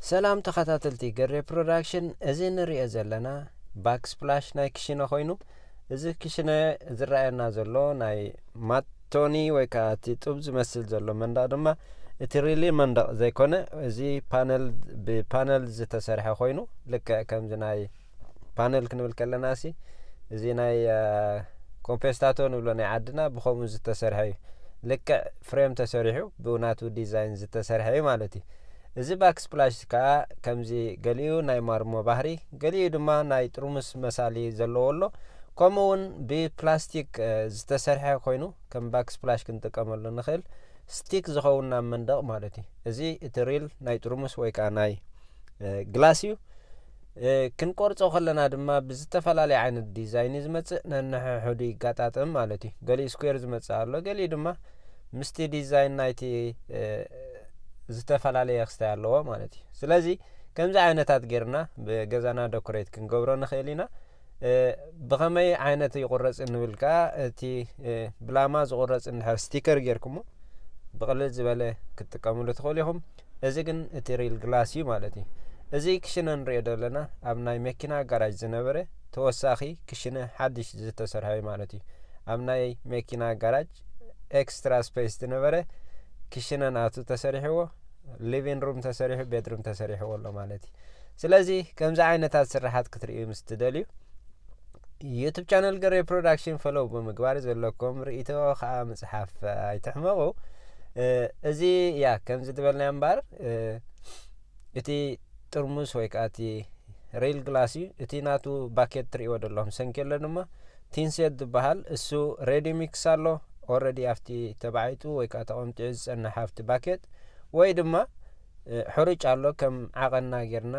سلام تخاتلتي قري برودكشن ازين نري ازلنا باك سبلاش ناي كشينا خوينو ازي كشينا زرعنا زلو ناي ماتوني ويكاتي توبز مسل زلو من دادما اتريلي من دا زي كونه ازي بانل زي تسرحة خوينو لك كم زناي بانل كنبل كلناسي ازي ناي كومبيستاتون ولا ناي عدنا بخوم زي تسرحة لك فريم تسرحو بوناتو ديزاين زي تسرحة مالتي እዚ ባክ ስፕላሽ ከምዚ ገሊኡ ናይ ማርሞ ባህሪ ገሊኡ ድማ ናይ ጥርሙስ መሳሊ ዘለዎሎ ከምኡውን ብፕላስቲክ ዝተሰርሐ ኮይኑ ከም ባክ ስፕላሽ ክንጥቀመሉ ንኽእል ስቲክ ዝኸውና መንደቕ ማለት እዩ እዚ እቲ ሪል ናይ ጥርሙስ ወይ ከዓ ናይ ግላስ እዩ ክንቆርጾ ከለና ድማ ብዝተፈላለየ ዓይነት ዲዛይን ዝመጽእ ነንሕሑዱ ይጋጣጥም ማለት እዩ ገሊኡ ስኩዌር ዝመጽእ ኣሎ ገሊኡ ድማ ምስቲ ዲዛይን ናይቲ ዝተፈላለየ ክስታይ ኣለዎ ማለት እዩ ስለዚ ከምዚ ዓይነታት ጌርና በገዛና ዴኮሬት ክንገብሮ ንኽእል ኢና ብኸመይ ዓይነት ይቁረጽ እንብልካ እቲ ብላማ ዝቁረጽ እንድሕር ስቲከር ጌርኩሞ ብቕልል ዝበለ ክትጥቀምሉ ትኽእሉ ኢኹም እዚ ግን እቲ ሪል ግላስ እዩ ማለት እዩ እዚ ክሽነ ንሪኦ ዘለና ኣብ ናይ መኪና ጋራጅ ዝነበረ ተወሳኺ ክሽነ ሓድሽ ዝተሰርሐ ማለት እዩ ኣብ ናይ መኪና ጋራጅ ኤክስትራ ስፔስ ዝነበረ ክሽነ ናቱ ተሰሪሕዎ ሊቪንግ ሩም ተሰሪሑ ቤድሩም ተሰሪሕዎ ኣሎ ማለት እዩ ስለዚ ከምዚ ዓይነታት ስራሓት ክትርእዩ ምስትደልዩ ዩቲዩብ ቻናል ገሬ ፕሮዳክሽን ፎሎው ብምግባር ዘለኩም ርእይቶ ከዓ መጽሓፍ ኣይተሕመቑ እዚ ያ ከምዚ ትበልና እምበር እቲ ጥርሙስ ወይ ከዓ እቲ ሪል ግላስ እዩ እቲ ናቱ ባኬት ትርእይዎ ዘለኹም ሰንኬሎ ድማ ቲንሴት ዝበሃል እሱ ሬዲ ሚክስ ኣሎ ኦልሬዲ afti ተባይቱ ወይ ከዓ ተቐምጢዑ ዝጸንሐ afti ባኬት ወይ ድማ ሕሩጭ ኣሎ ከም ዓቐና ጌርና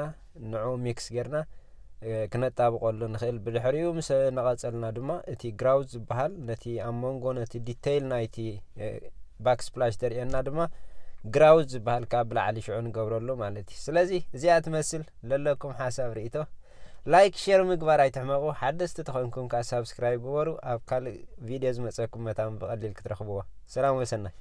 ንዑ ሚክስ ጌርና ክነጣብቀሉ ንኽእል ብድሕሪኡ ምስ ነቐጸልና ድማ እቲ ግራውዝ ዝበሃል ነቲ ኣሞንጎ ነቲ ዲቴይል ናይቲ ባክ ስፕላሽ ተርእየና ድማ ግራውዝ ዝበሃል ካብ ብላዕሊ ሽዑ ንገብረሉ ማለት እዩ ስለዚ እዚኣ ትመስል ለለኩም ሓሳብ ርእይቶ ላይክ ሼር ምግባር ኣይትሕመቑ ሓደስቲ ተኾንኩም ከዓ ሳብስክራይብ ግበሩ ኣብ ካልእ ቪድዮ ዝመጸኩም መታም ብቐሊል ክትረኽብዎ ሰላም ወሰናይ